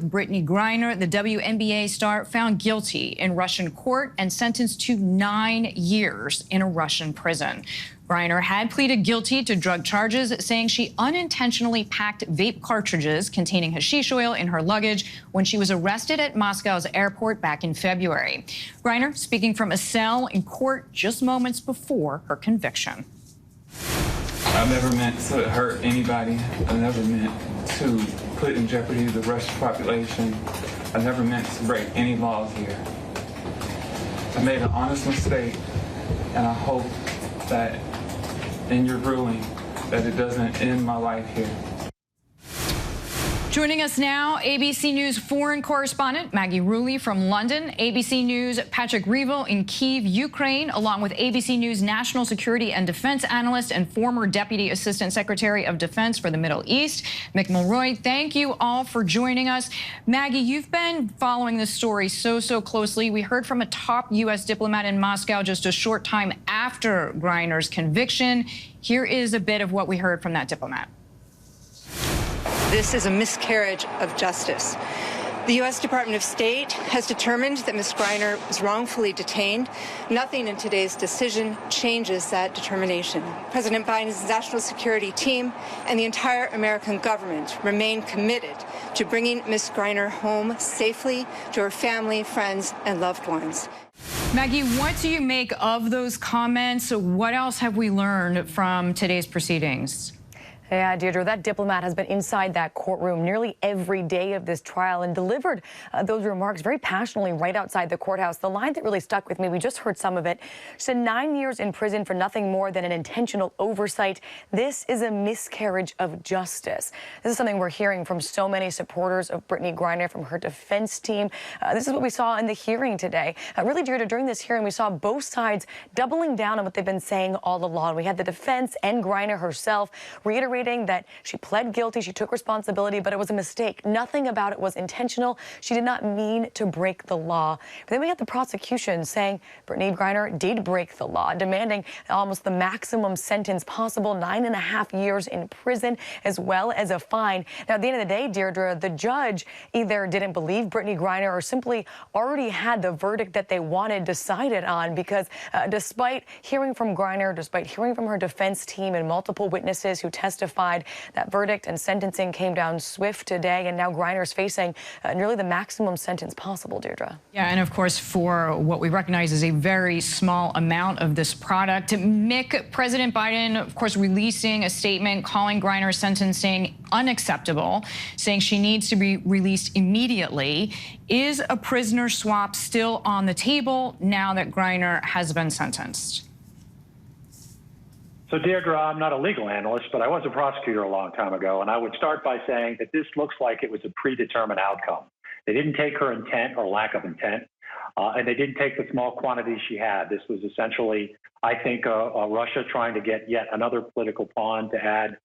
Brittney Griner, the WNBA star, found guilty in Russian court and sentenced to 9 years in a Russian prison. Griner had pleaded guilty to drug charges, saying she unintentionally packed vape cartridges containing hashish oil in her luggage when she was arrested at Moscow's airport back in February. Griner speaking from a cell in court just moments before her conviction. I've never meant to hurt anybody. I never meant to put in jeopardy the Russian population. I never meant to break any laws here. I made an honest mistake, and I hope that in your ruling that it doesn't end my life here. Joining us now, ABC News foreign correspondent Maggie Rulli from London, ABC News Patrick Reevell in Kyiv, Ukraine, along with ABC News national security and defense analyst and former Deputy Assistant Secretary of Defense for the Middle East, Mick Mulroy. Thank you all for joining us. Maggie, you've been following this story so closely. We heard from a top U.S. diplomat in Moscow just a short time after Griner's conviction. Here is a bit of what we heard from that diplomat. This is a miscarriage of justice. The U.S. Department of State has determined that Ms. Griner was wrongfully detained. Nothing in today's decision changes that determination. President Biden's national security team and the entire American government remain committed to bringing Ms. Griner home safely to her family, friends, and loved ones. Maggie, what do you make of those comments? What else have we learned from today's proceedings? Yeah, Deirdre, that diplomat has been inside that courtroom nearly every day of this trial and delivered those remarks very passionately right outside the courthouse. The line that really stuck with me, we just heard some of it. She said 9 years in prison for nothing more than an intentional oversight. This is a miscarriage of justice. This is something we're hearing from so many supporters of Brittney Griner, from her defense team. This is what we saw in the hearing today. Really, Deirdre, during this hearing, we saw both sides doubling down on what they've been saying all along. We had the defense and Griner herself reiterating that she pled guilty, she took responsibility, but it was a mistake. Nothing about it was intentional. She did not mean to break the law. But then we had the prosecution saying Brittney Griner did break the law, demanding almost the maximum sentence possible, 9.5 years in prison, as well as a fine. Now, at the end of the day, Deirdre, the judge either didn't believe Brittney Griner or simply already had the verdict that they wanted decided on, because despite hearing from Griner, despite hearing from her defense team and multiple witnesses who testified, that verdict and sentencing came down swift today, and now Griner's facing nearly the maximum sentence possible, Deirdre. Yeah, and of course, for what we recognize is a very small amount of this product. Mick, President Biden, of course, releasing a statement calling Griner's sentencing unacceptable, saying she needs to be released immediately. Is a prisoner swap still on the table now that Griner has been sentenced? So, Deirdre, I'm not a legal analyst, but I was a prosecutor a long time ago, and I would start by saying that this looks like it was a predetermined outcome. They didn't take her intent or lack of intent, and they didn't take the small quantities she had. This was essentially, I think, Russia trying to get yet another political pawn to add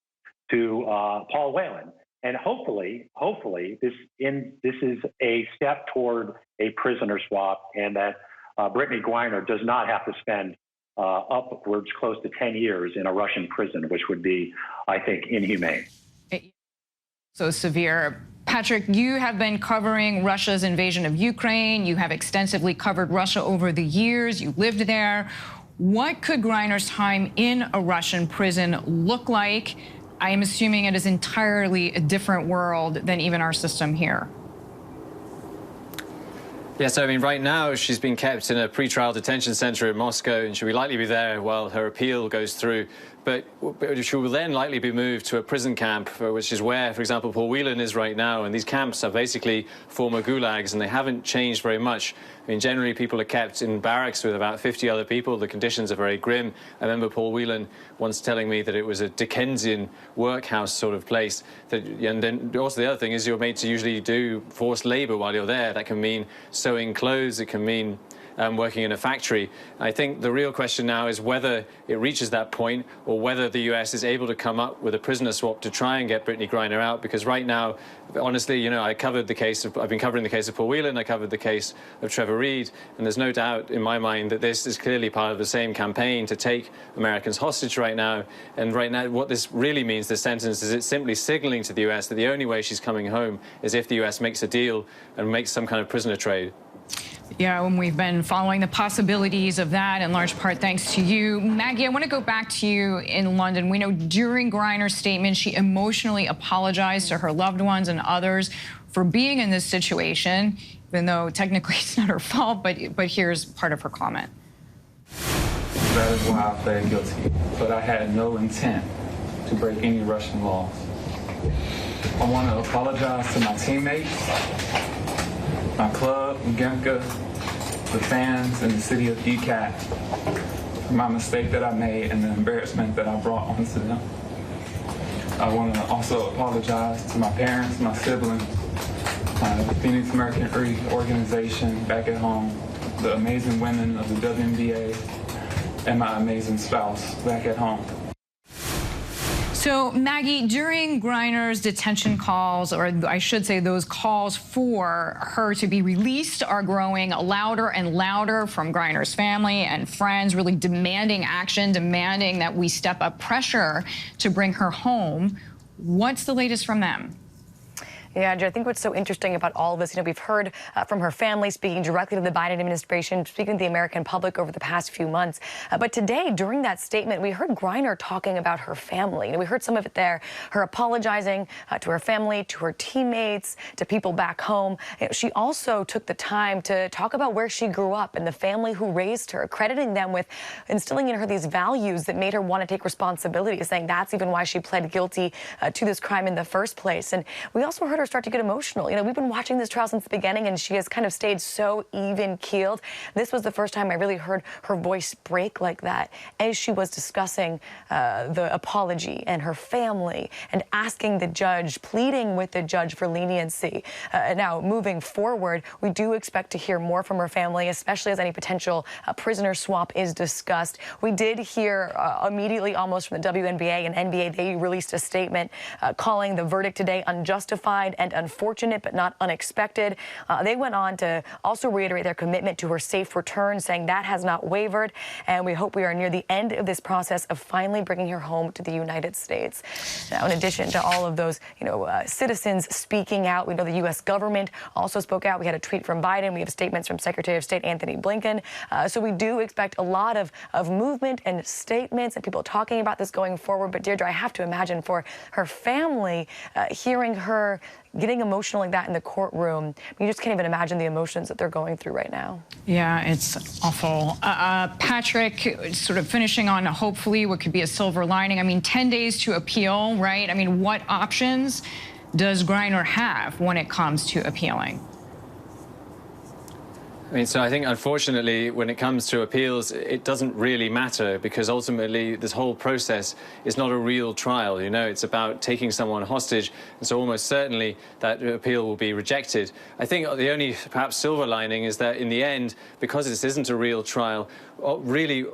to Paul Whelan. And hopefully, this is a step toward a prisoner swap, and that Brittney Griner does not have to spend upwards close to 10 years in a Russian prison, which would be, I think, inhumane. So severe. Patrick, you have been covering Russia's invasion of Ukraine. You have extensively covered Russia over the years. You lived there. What could Griner's time in a Russian prison look like? I am assuming it is entirely a different world than even our system here. Yeah, so I mean, right now she's been kept in a pretrial detention center in Moscow, and she'll likely be there while her appeal goes through. But she will then likely be moved to a prison camp, which is where, for example, Paul Whelan is right now. And these camps are basically former gulags, and they haven't changed very much. I mean, generally, people are kept in barracks with about 50 other people. The conditions are very grim. I remember Paul Whelan once telling me that it was a Dickensian workhouse sort of place. And then also the other thing is you're made to usually do forced labor while you're there. That can mean sewing clothes. It can mean working in a factory. I think the real question now is whether it reaches that point or whether the US is able to come up with a prisoner swap to try and get Brittney Griner out, because right now, honestly, you know, I've been covering the case of Paul Whelan, I covered the case of Trevor Reed, and there's no doubt in my mind that this is clearly part of the same campaign to take Americans hostage right now. And right now, what this really means, this sentence, is it's simply signaling to the US that the only way she's coming home is if the US makes a deal and makes some kind of prisoner trade. Yeah, and we've been following the possibilities of that in large part thanks to you. Maggie, I want to go back to you in London. We know during Griner's statement, she emotionally apologized to her loved ones and others for being in this situation, even though technically it's not her fault, but here's part of her comment. That is why I pled guilty, but I had no intent to break any Russian laws. I want to apologize to my teammates, my club, Gemka, the fans, and the city of ECAT for my mistake that I made and the embarrassment that I brought onto them. I want to also apologize to my parents, my siblings, the Phoenix American organization back at home, the amazing women of the WNBA, and my amazing spouse back at home. So, Maggie, during Griner's detention calls, or I should say those calls for her to be released are growing louder and louder from Griner's family and friends, really demanding action, demanding that we step up pressure to bring her home. What's the latest from them? Yeah, Andrew, I think what's so interesting about all of this, we've heard from her family speaking directly to the Biden administration, speaking to the American public over the past few months. But today, during that statement, we heard Griner talking about her family. We heard some of it there, her apologizing to her family, to her teammates, to people back home. She also took the time to talk about where she grew up and the family who raised her, crediting them with instilling in her these values that made her want to take responsibility, saying that's even why she pled guilty to this crime in the first place. And we also heard her start to get emotional. We've been watching this trial since the beginning, and she has kind of stayed so even-keeled. This was the first time I really heard her voice break like that as she was discussing the apology and her family and asking the judge, pleading with the judge for leniency. Now, moving forward, we do expect to hear more from her family, especially as any potential prisoner swap is discussed. We did hear immediately almost from the WNBA and NBA. They released a statement calling the verdict today unjustified and unfortunate, but not unexpected. They went on to also reiterate their commitment to her safe return, saying that has not wavered, and we hope we are near the end of this process of finally bringing her home to the United States. Now, in addition to all of those, citizens speaking out, we know the U.S. government also spoke out. We had a tweet from Biden. We have statements from Secretary of State Anthony Blinken. So we do expect a lot of movement and statements and people talking about this going forward. But Deirdre, I have to imagine for her family, hearing her getting emotional like that in the courtroom, you just can't even imagine the emotions that they're going through right now. Yeah, it's awful. Patrick, sort of finishing on hopefully what could be a silver lining. I mean, 10 days to appeal, right? I mean, what options does Griner have when it comes to appealing? So I think, unfortunately, when it comes to appeals, it doesn't really matter, because ultimately this whole process is not a real trial. It's about taking someone hostage, and so almost certainly that appeal will be rejected. I think the only perhaps silver lining is that in the end, because this isn't a real trial, really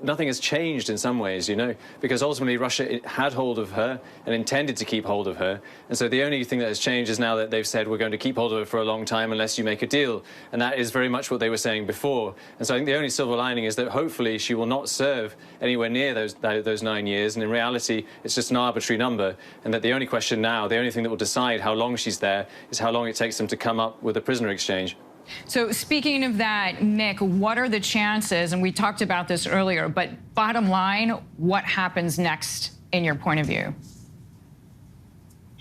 nothing has changed in some ways, because ultimately Russia had hold of her and intended to keep hold of her. And so the only thing that has changed is now that they've said we're going to keep hold of her for a long time unless you make a deal. And that is very much what they were saying before. And so I think the only silver lining is that hopefully she will not serve anywhere near those 9 years. And in reality, it's just an arbitrary number. And that the only question now, the only thing that will decide how long she's there is how long it takes them to come up with a prisoner exchange. So speaking of that, Mick, what are the chances, and we talked about this earlier, but bottom line, what happens next in your point of view?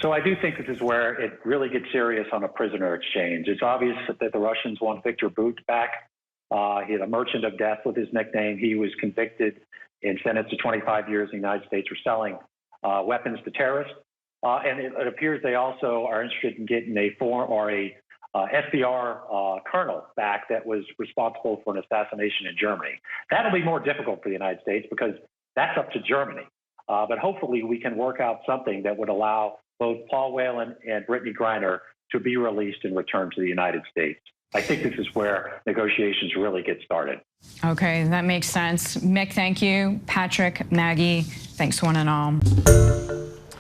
So I do think this is where it really gets serious on a prisoner exchange. It's obvious that the Russians want Victor Bout back. He's a merchant of death with his nickname. He was convicted and sentenced to 25 years in the United States for selling weapons to terrorists. And it appears they also are interested in getting a SBR colonel back that was responsible for an assassination in Germany. That'll be more difficult for the United States because that's up to Germany. But hopefully we can work out something that would allow both Paul Whelan and Brittney Griner to be released and returned to the United States. I think this is where negotiations really get started. Okay, that makes sense. Mick, thank you. Patrick, Maggie, thanks one and all.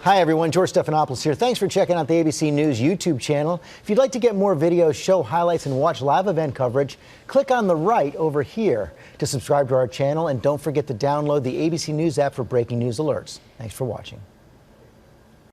Hi, everyone. George Stephanopoulos here. Thanks for checking out the ABC News YouTube channel. If you'd like to get more videos, show highlights, and watch live event coverage, click on the right over here to subscribe to our channel. And don't forget to download the ABC News app for breaking news alerts. Thanks for watching.